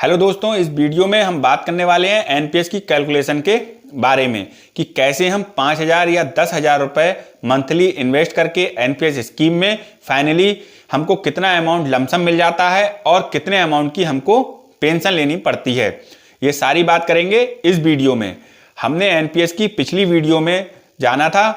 Hello दोस्तों, इस video में हम बात करने वाले हैं एनपीएस की कैलकुलेशन के बारे में कि कैसे हम 5,000 या 10,000 रुपए मंथली इन्वेस्ट करके एनपीएस स्कीम में फाइनली हमको कितना अमाउंट लमसम मिल जाता है और कितने अमाउंट की हमको पेंशन लेनी पड़ती है। ये सारी बात करेंगे इस वीडियो में। हमने एनपीएस की पिछली वीडियो में जाना था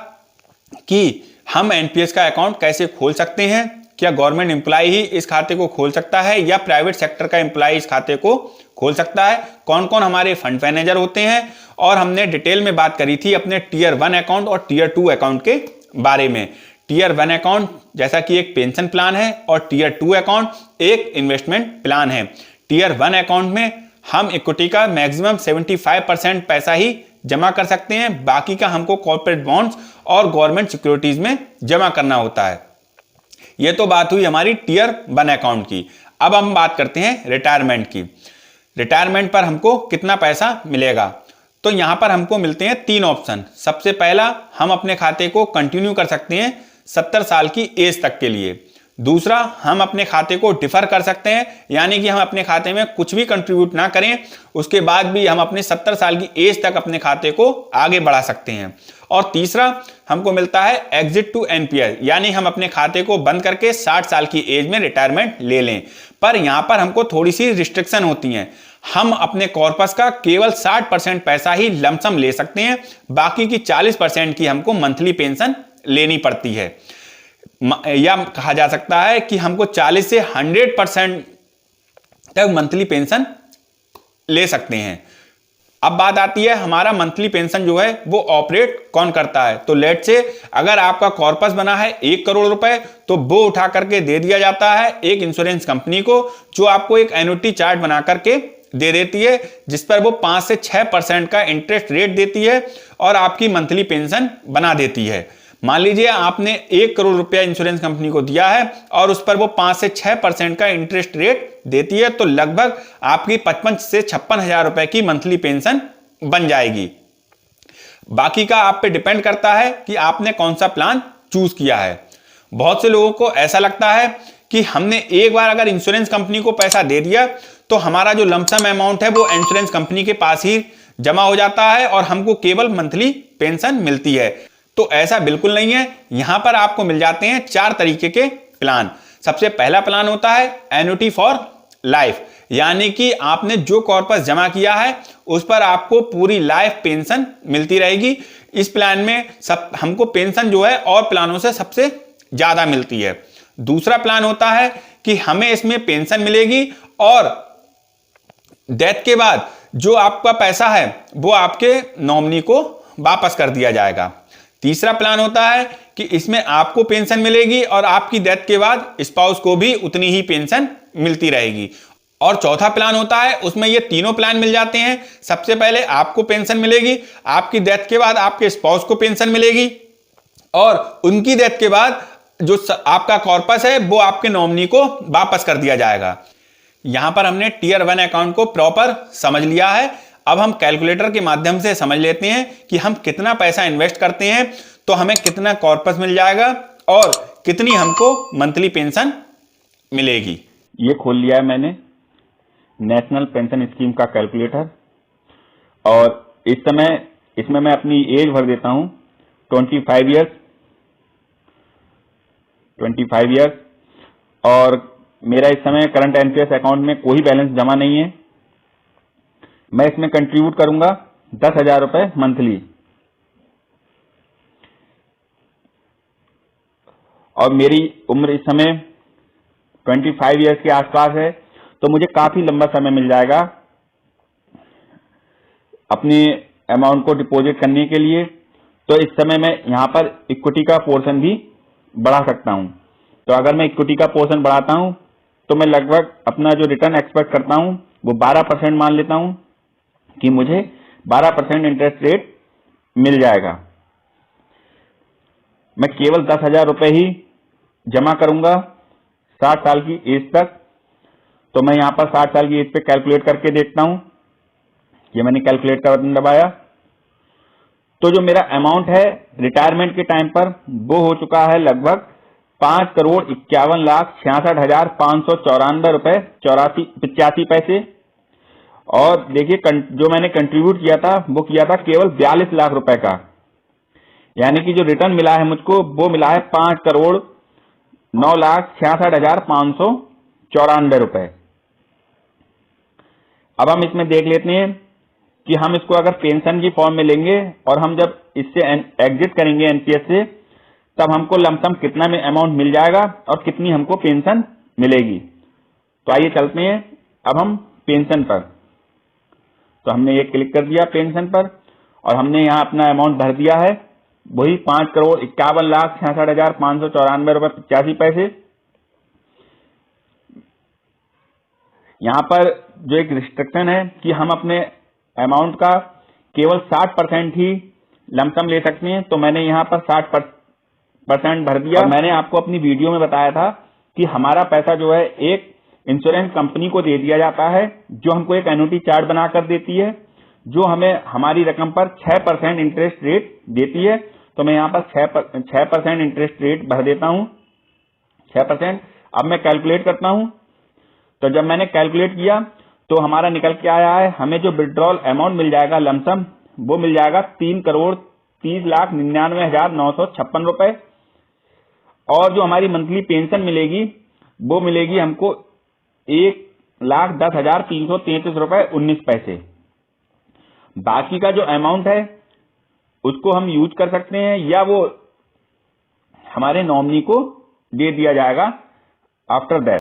कि हम एनपीएस का अकाउंट कैसे खोल सकते हैं, क्या गवर्नमेंट एम्प्लॉय ही इस खाते को खोल सकता है या प्राइवेट सेक्टर का एम्प्लॉय इस खाते को खोल सकता है, कौन कौन हमारे फंड मैनेजर होते हैं, और हमने डिटेल में बात करी थी अपने टीयर 1 अकाउंट और टीयर 2 अकाउंट के बारे में। टीयर 1 अकाउंट जैसा कि एक पेंशन प्लान है और टीयर 2 अकाउंट एक इन्वेस्टमेंट प्लान है। टीयर 1 अकाउंट में हम इक्विटी का मैक्सिमम 75% पैसा ही जमा कर सकते हैं, बाकी का हमको कॉर्पोरेट बॉन्ड्स और गवर्नमेंट सिक्योरिटीज में जमा करना होता है। ये तो बात हुई हमारी टीयर 1 अकाउंट की। अब हम बात करते हैं रिटायरमेंट की। रिटायरमेंट पर हमको कितना पैसा मिलेगा, तो यहां पर हमको मिलते हैं 3 ऑप्शन। सबसे पहला, हम अपने खाते को कंटिन्यू कर सकते हैं 70 साल की एज तक के लिए। दूसरा, हम अपने खाते को डिफर कर सकते हैं, यानी कि हम अपने खाते में कुछ भी कंट्रीब्यूट ना करें, उसके बाद भी हम अपने 70 साल की एज तक अपने खाते को आगे बढ़ा सकते हैं। और तीसरा, हमको मिलता है एग्जिट टू एनपीएस, यानी हम अपने खाते को बंद करके 60 साल की एज में रिटायरमेंट ले लें। पर यहां पर हमको थोड़ी सी रिस्ट्रिक्शन होती हैं। हम अपने कॉर्पस का केवल 60% पैसा ही लमसम ले सकते हैं, बाकी की 40% की हमको मंथली पेंशन लेनी पड़ती है। या कहा जा सकता है कि हमको 40 से 100% तक मंथली पेंशन ले सकते हैं। अब बात आती है हमारा मंथली पेंशन जो है वो ऑपरेट कौन करता है। तो लेट से अगर आपका कॉर्पस बना है 1 करोड़ रुपए, तो वो उठा करके दे दिया जाता है एक इंश्योरेंस कंपनी को, जो आपको एक एन्युटी चार्ट बना करके दे देती है, जिस पर वो 5 से 6% का इंटरेस्ट रेट देती है और आपकी मंथली पेंशन बना देती है। मान लीजिए आपने 1 करोड़ रुपया इंश्योरेंस कंपनी को दिया है और उस पर वो 5 से 6% का इंटरेस्ट रेट देती है, तो लगभग आपकी 55 से 56 हजार रुपए की मंथली पेंशन बन जाएगी। बाकी का आप पे डिपेंड करता है कि आपने कौन सा प्लान चूज किया है। बहुत से लोगों को ऐसा लगता है कि हमने एक बार अगर इंश्योरेंस कंपनी को पैसा दे दिया तो हमारा जो लमसम अमाउंट है वो इंश्योरेंस कंपनी के पास ही जमा हो जाता है और हमको केवल मंथली पेंशन मिलती है। तो ऐसा बिल्कुल नहीं है। यहां पर आपको मिल जाते हैं 4 तरीके के प्लान। सबसे पहला प्लान होता है एन्युटी फॉर लाइफ, यानी कि आपने जो कॉर्पस जमा किया है उस पर आपको पूरी लाइफ पेंशन मिलती रहेगी। इस प्लान में हमको पेंशन जो है और प्लानों से सबसे ज्यादा मिलती है। दूसरा प्लान होता है कि हमें इसमें पेंशन मिलेगी और डेथ के बाद जो आपका पैसा है वो आपके नॉमिनी को वापस कर दिया जाएगा। तीसरा प्लान होता है कि इसमें आपको पेंशन मिलेगी और आपकी डेथ के बाद स्पाउस को भी उतनी ही पेंशन मिलती रहेगी। और चौथा प्लान होता है, उसमें ये तीनों प्लान मिल जाते हैं। सबसे पहले आपको पेंशन मिलेगी, आपकी डेथ के बाद आपके स्पाउस को पेंशन मिलेगी और उनकी डेथ के बाद जो आपका कॉर्पस है वो आपके नॉमिनी को वापस कर दिया जाएगा। यहां पर हमने टीयर 1 अकाउंट को प्रॉपर समझ लिया है। अब हम कैलकुलेटर के माध्यम से समझ लेते हैं कि हम कितना पैसा इन्वेस्ट करते हैं तो हमें कितना कॉर्पस मिल जाएगा और कितनी हमको मंथली पेंशन मिलेगी। ये खोल लिया है मैंने नेशनल पेंशन स्कीम का कैलकुलेटर, और इस समय इसमें मैं अपनी एज भर देता हूं 25 ईयर्स, और मेरा इस समय करंट एनपीएस अकाउंट में कोई बैलेंस जमा नहीं है। मैं इसमें कंट्रीब्यूट करूंगा 10,000 रुपए मंथली, और मेरी उम्र इस समय 25 ईयर्स के आसपास है, तो मुझे काफी लंबा समय मिल जाएगा अपने अमाउंट को डिपॉजिट करने के लिए। तो इस समय मैं यहां पर इक्विटी का पोर्शन भी बढ़ा सकता हूं। तो अगर मैं इक्विटी का पोर्शन बढ़ाता हूं तो मैं लगभग अपना जो रिटर्न एक्सपेक्ट करता हूं वो 12% मान लेता हूं कि मुझे 12% इंटरेस्ट रेट मिल जाएगा। मैं केवल 10,000 रुपए ही जमा करूंगा 60 साल की एज तक। तो मैं यहां पर 60 साल की एज पे कैलकुलेट करके देखता हूं। ये मैंने कैलकुलेट का बटन दबाया तो जो मेरा अमाउंट है रिटायरमेंट के टाइम पर वो हो चुका है लगभग 5,51,66,594 रुपए 85 पैसे। और देखिए जो मैंने कंट्रीब्यूट किया था वो किया था केवल 42 लाख रुपए का, यानी कि जो रिटर्न मिला है मुझको वो मिला है 5,09,66,594 रुपए। अब हम इसमें देख लेते हैं कि हम इसको अगर पेंशन की फॉर्म में लेंगे और हम जब इससे एग्जिट करेंगे एनपीएस से, तब हमको लमसम कितना में अमाउंट मिल जाएगा और कितनी हमको पेंशन मिलेगी। तो आइए चलते हैं अब हम पेंशन पर। तो हमने ये क्लिक कर दिया पेंशन पर और हमने यहाँ अपना अमाउंट भर दिया है, वही 5,51,66,594 रुपए 85 पैसे। यहाँ पर जो एक रिस्ट्रिक्शन है कि हम अपने अमाउंट का केवल 60% ही लमसम ले सकते हैं, तो मैंने यहाँ पर 60% भर दिया। और मैंने आपको अपनी वीडियो में बताया था कि हमारा पैसा जो है एक इंश्योरेंस कंपनी को दे दिया जाता है, जो हमको एक एन्युटी चार्ट बनाकर देती है, जो हमें हमारी रकम पर 6% इंटरेस्ट रेट देती है। तो मैं यहाँ पर 6% इंटरेस्ट रेट भर देता हूँ, 6%। अब मैं कैलकुलेट करता हूँ। तो जब मैंने कैलकुलेट किया तो हमारा निकल के आया है, हमें जो विड्रॉल अमाउंट मिल जाएगा लमसम, वो मिल जाएगा 3,30,99,956 रुपए। और जो हमारी मंथली पेंशन मिलेगी वो मिलेगी हमको 1,10,333 रुपए 19 पैसे। बाकी का जो अमाउंट है उसको हम यूज कर सकते हैं या वो हमारे नॉमिनी को दे दिया जाएगा आफ्टर दैट।